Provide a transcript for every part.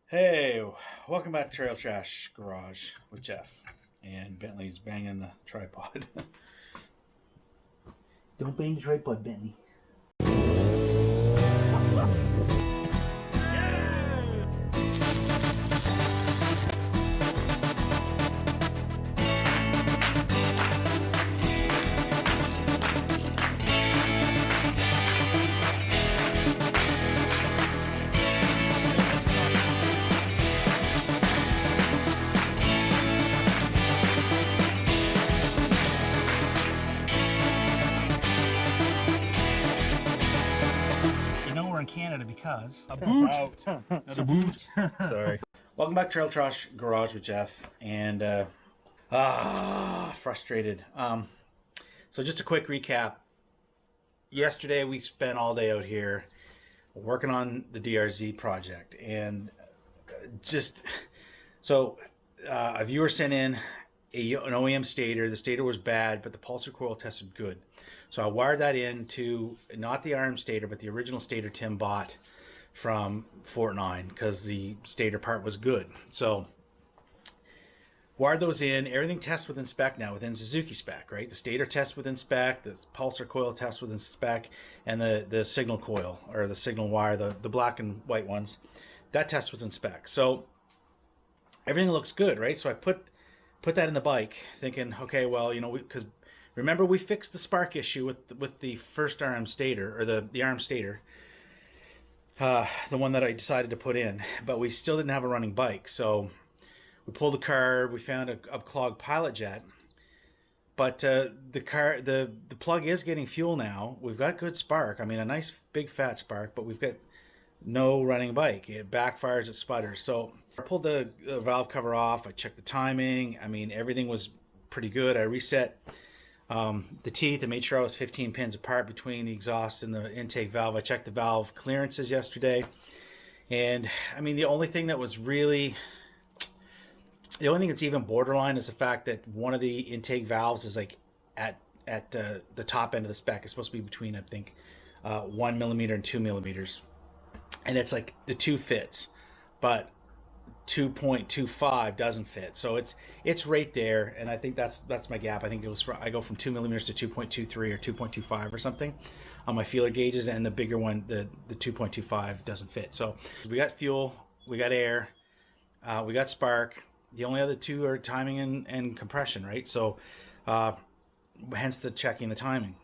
Hey, welcome back to Trail Trash Garage with Jeff. And Bentley's banging the tripod. Don't bang the tripod, Bentley. We're in Canada because A boot! Not a boot. Sorry. Welcome back to Trail Trash Garage with Jeff. And, frustrated. So just a quick recap. Yesterday we spent all day out here working on the DRZ project. And a viewer sent in an OEM stator. The stator was bad, but the pulsar coil tested good. So I wired that into not the RM stator, but the original stator Tim bought from Fort 9 because the stator part was good. So wired those in. Everything tests within spec now, within Suzuki spec, right? The stator tests within spec, the pulsar coil tests within spec, and the signal coil or the signal wire, the black and white ones, that tests within spec. So everything looks good, right? So I put that in the bike, thinking, okay, well, because remember we fixed the spark issue with the first RM stator, or the RM stator, the one that I decided to put in, but we still didn't have a running bike. So we pulled the carb, we found a clogged pilot jet, but the plug is getting fuel now. We've got good spark. I mean, a nice big fat spark, but we've got no running bike. It backfires, it sputters. So I pulled the valve cover off. I checked the timing. I mean, everything was pretty good. I reset the teeth and made sure I was 15 pins apart between the exhaust and the intake valve. I checked the valve clearances yesterday, and I mean, the only thing that's even borderline is the fact that one of the intake valves is like at the top end of the spec. It's supposed to be between, I think, 1 millimeter and 2 millimeters, and it's like the 2 fits, but 2.25 doesn't fit. So it's right there, and I think that's my gap. I think I go from 2 millimeters to 2.23 or 2.25 or something on my feeler gauges, and the bigger one, the 2.25, doesn't fit. So we got fuel, we got air, we got spark. The only other two are timing and compression, right? So hence the checking the timing.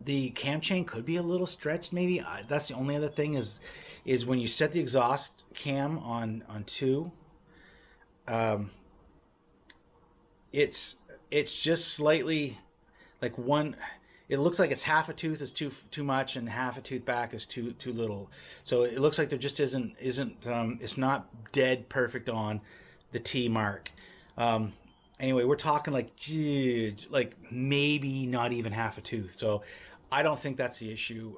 The cam chain could be a little stretched, maybe. That's the only other thing is when you set the exhaust cam on 2, it's just slightly like one. It looks like it's half a tooth is too much and half a tooth back is too little. So it looks like there just isn't it's not dead perfect on the T mark. Anyway, we're talking like, geez, like maybe not even half a tooth. So I don't think that's the issue.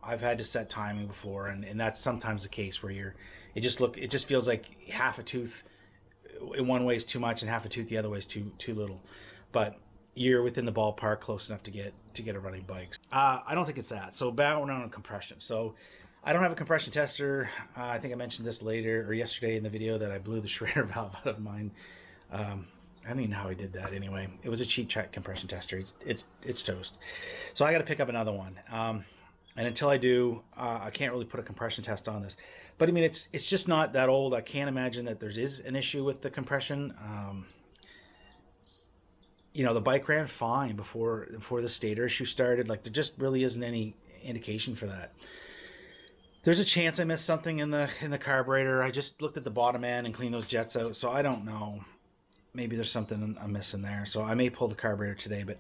I've had to set timing before, and that's sometimes the case where it just feels like half a tooth in one way is too much and half a tooth the other way is too little. But you're within the ballpark, close enough to get a running bike. I don't think it's that. So back on compression. So I don't have a compression tester. I think I mentioned this later or yesterday in the video that I blew the shredder valve out of mine. I don't even know how I did that anyway. It was a cheap track compression tester. It's toast. So I got to pick up another one. And until I do, I can't really put a compression test on this. But I mean, it's just not that old. I can't imagine that there is an issue with the compression. The bike ran fine before the stator issue started. Like, there just really isn't any indication for that. There's a chance I missed something in the carburetor. I just looked at the bottom end and cleaned those jets out, so I don't know. Maybe there's something I'm missing there. So I may pull the carburetor today. But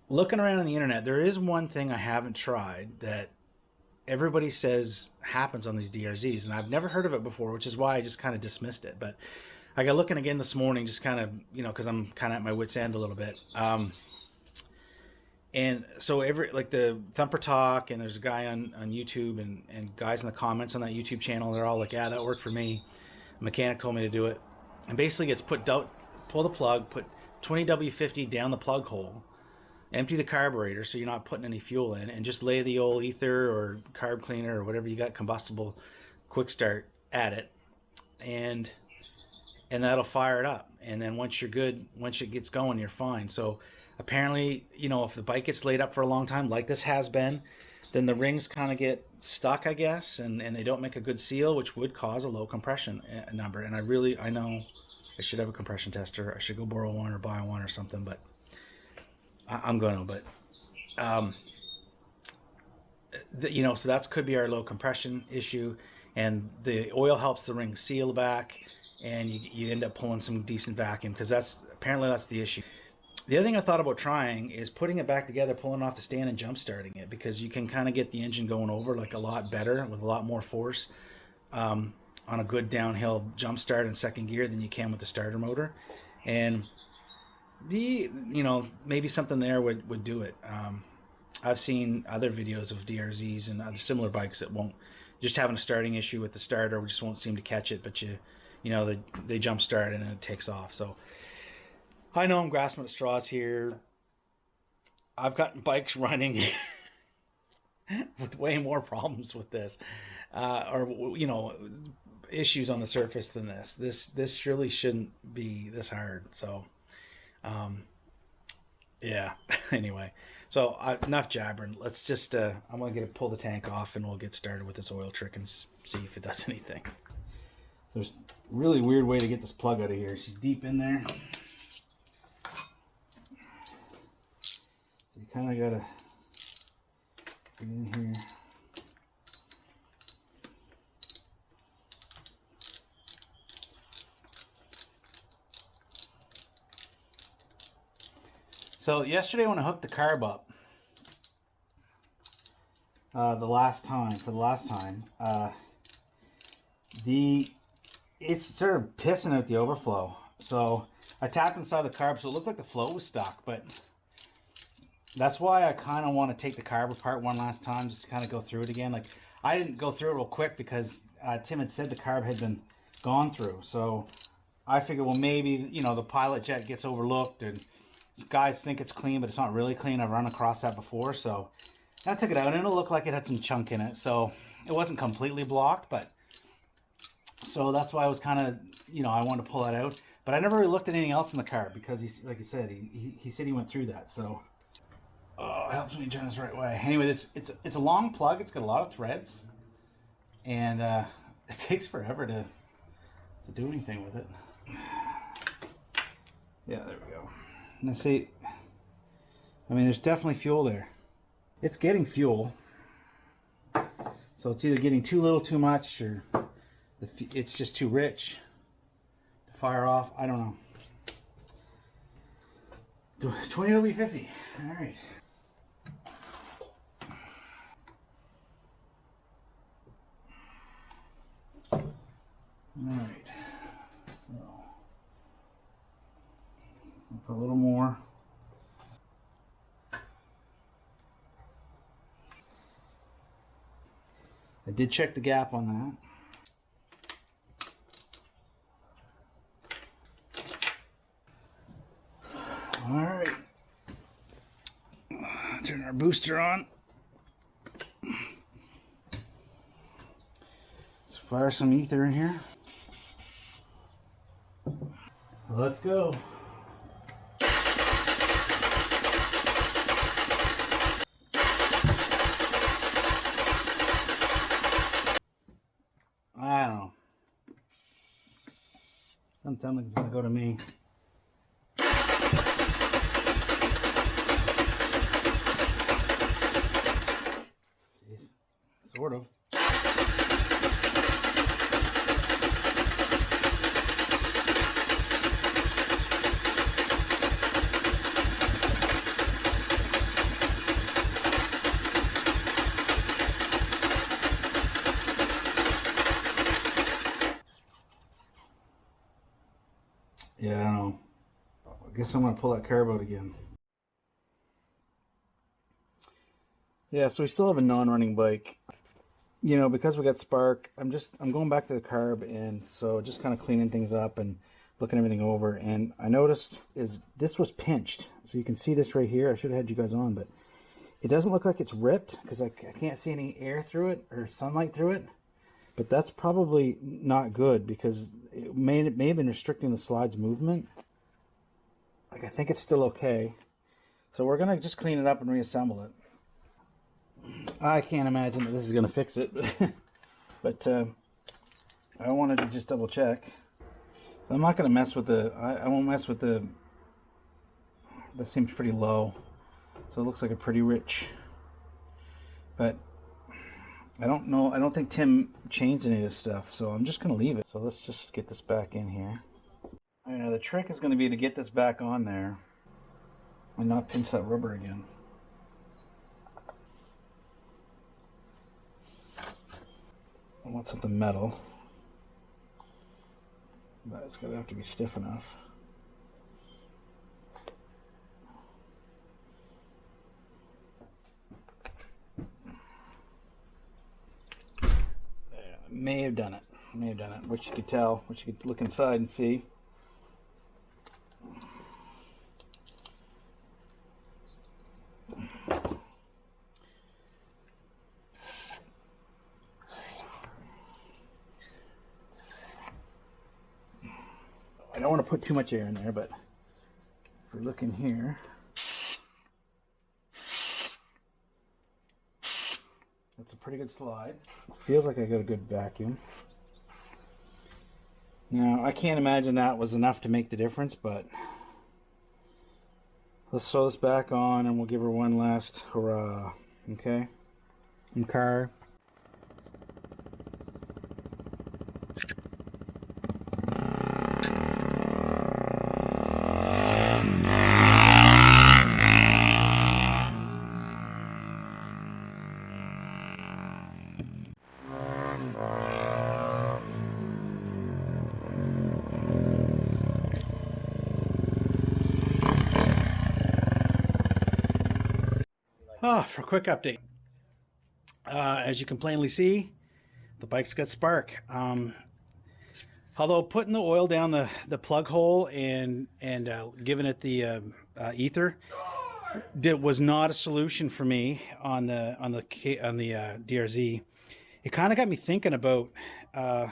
looking around on the internet, there is one thing I haven't tried that everybody says happens on these DRZs, and I've never heard of it before, which is why I just kind of dismissed it. But I got looking again this morning, just kind of, because I'm kind of at my wit's end a little bit. And so like the Thumper Talk, and there's a guy on YouTube and guys in the comments on that YouTube channel, they're all like, yeah, that worked for me. A mechanic told me to do it. And basically it's pull the plug, put 20W50 down the plug hole, empty the carburetor so you're not putting any fuel in, and just lay the old ether or carb cleaner or whatever you got, combustible quick start at it, and that'll fire it up. And then once you're good, once it gets going, you're fine. So apparently, you know, if the bike gets laid up for a long time, like this has been, then the rings kind of get stuck, I guess, and they don't make a good seal, which would cause a low compression number. And I know I should have a compression tester. I should go borrow one or buy one or something, but I'm gonna. But you know, so that could be our low compression issue, and the oil helps the ring seal back, and you end up pulling some decent vacuum, because apparently that's the issue. The other thing I thought about trying is putting it back together, pulling off the stand and jump starting it, because you can kind of get the engine going over like a lot better with a lot more force on a good downhill jump start in second gear than you can with the starter motor. And you know, maybe something there would do it. I've seen other videos of DRZs and other similar bikes that won't, just having a starting issue with the starter, just won't seem to catch it, but you know, they jump start and it takes off. So I know I'm grasping at straws here. I've gotten bikes running with way more problems with this, or you know, issues on the surface than this. This surely shouldn't be this hard. So, yeah. Anyway, so enough jabbering. Let's just I'm gonna pull the tank off, and we'll get started with this oil trick and see if it does anything. There's a really weird way to get this plug out of here. She's deep in there. You kind of gotta get in here. So yesterday when I hooked the carb up, for the last time, it's sort of pissing out the overflow. So I tapped inside the carb, so it looked like the flow was stuck, but that's why I kind of want to take the carb apart one last time, just to kind of go through it again. Like, I didn't go through it real quick because Tim had said the carb had been gone through. So I figured, well, maybe, you know, the pilot jet gets overlooked and guys think it's clean, but it's not really clean. I've run across that before. So I took it out, and it looked like it had some chunk in it. So it wasn't completely blocked, but so that's why I was kind of, you know, I wanted to pull that out. But I never really looked at anything else in the carb because like he said, he said he went through that. So it helps me turn this the right way. Anyway, it's a long plug. It's got a lot of threads, and it takes forever to do anything with it. Yeah, there we go. And I see, I mean, there's definitely fuel there. It's getting fuel, so it's either getting too little, too much, or it's just too rich to fire off. I don't know. 20 W50. All right. Alright, so I'll put a little more. I did check the gap on that. Alright, turn our booster on. Let's fire some ether in here. Let's go. I don't know. Doesn't sound like it's gonna go to me. Sort of. Yeah, I don't know. I guess I'm going to pull that carb out again. Yeah, so we still have a non-running bike. You know, because we got spark, I'm going back to the carb, and so just kind of cleaning things up and looking everything over. And I noticed this was pinched. So you can see this right here. I should have had you guys on, but it doesn't look like it's ripped because I can't see any air through it or sunlight through it. but that's probably not good because it may have been restricting the slide's movement. Like, I think it's still okay. So we're gonna just clean it up and reassemble it. I can't imagine that this is gonna fix it, but I wanted to just double check. I'm not gonna mess with the, I won't mess with the, that seems pretty low. So it looks like a pretty rich, but I don't know, I don't think Tim changed any of this stuff, so I'm just gonna leave it. So let's just get this back in here. I know the trick is gonna be to get this back on there and not pinch that rubber again. I want something metal, but it's gonna have to be stiff enough. May have done it. May have done it. Which you could tell, which you could look inside and see. I don't want to put too much air in there, but if we look in here, that's a pretty good slide. Feels like I got a good vacuum. Now, I can't imagine that was enough to make the difference, but let's sew this back on and we'll give her one last hurrah. Okay? From Carb. For a quick update, as you can plainly see, the bike's got spark. Although putting the oil down the plug hole and giving it the ether was not a solution for me on the DRZ. It kind of got me thinking about that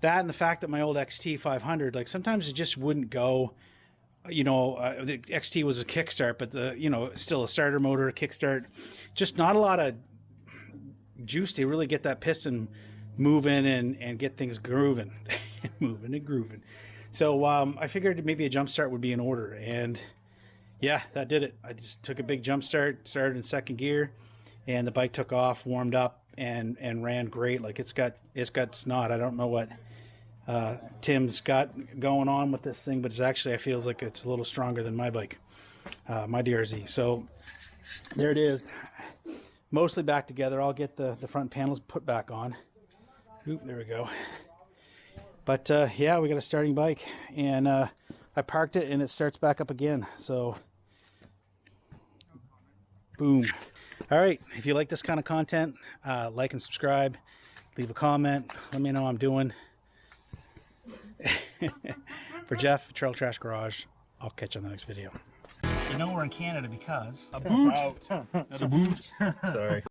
and the fact that my old XT500, like, sometimes it just wouldn't go. You know, the XT was a kickstart, but still a starter motor, a kickstart, just not a lot of juice to really get that piston moving and get things grooving. Moving and grooving. So I figured maybe a jump start would be in order, and yeah, that did it. I just took a big jump start, started in second gear, and the bike took off, warmed up, and ran great. Like, it's got snot. I don't know what Tim's got going on with this thing, but it's actually, I feels like it's a little stronger than my bike, my DRZ. So there it is, mostly back together. I'll get the front panels put back on. Oop, there we go. But yeah, we got a starting bike, and I parked it and it starts back up again. So boom. All right, if you like this kind of content, like and subscribe, leave a comment, let me know how I'm doing. For Jeff, Trail Trash Garage, I'll catch you on the next video. You know we're in Canada because a boot. Not a boot. Sorry.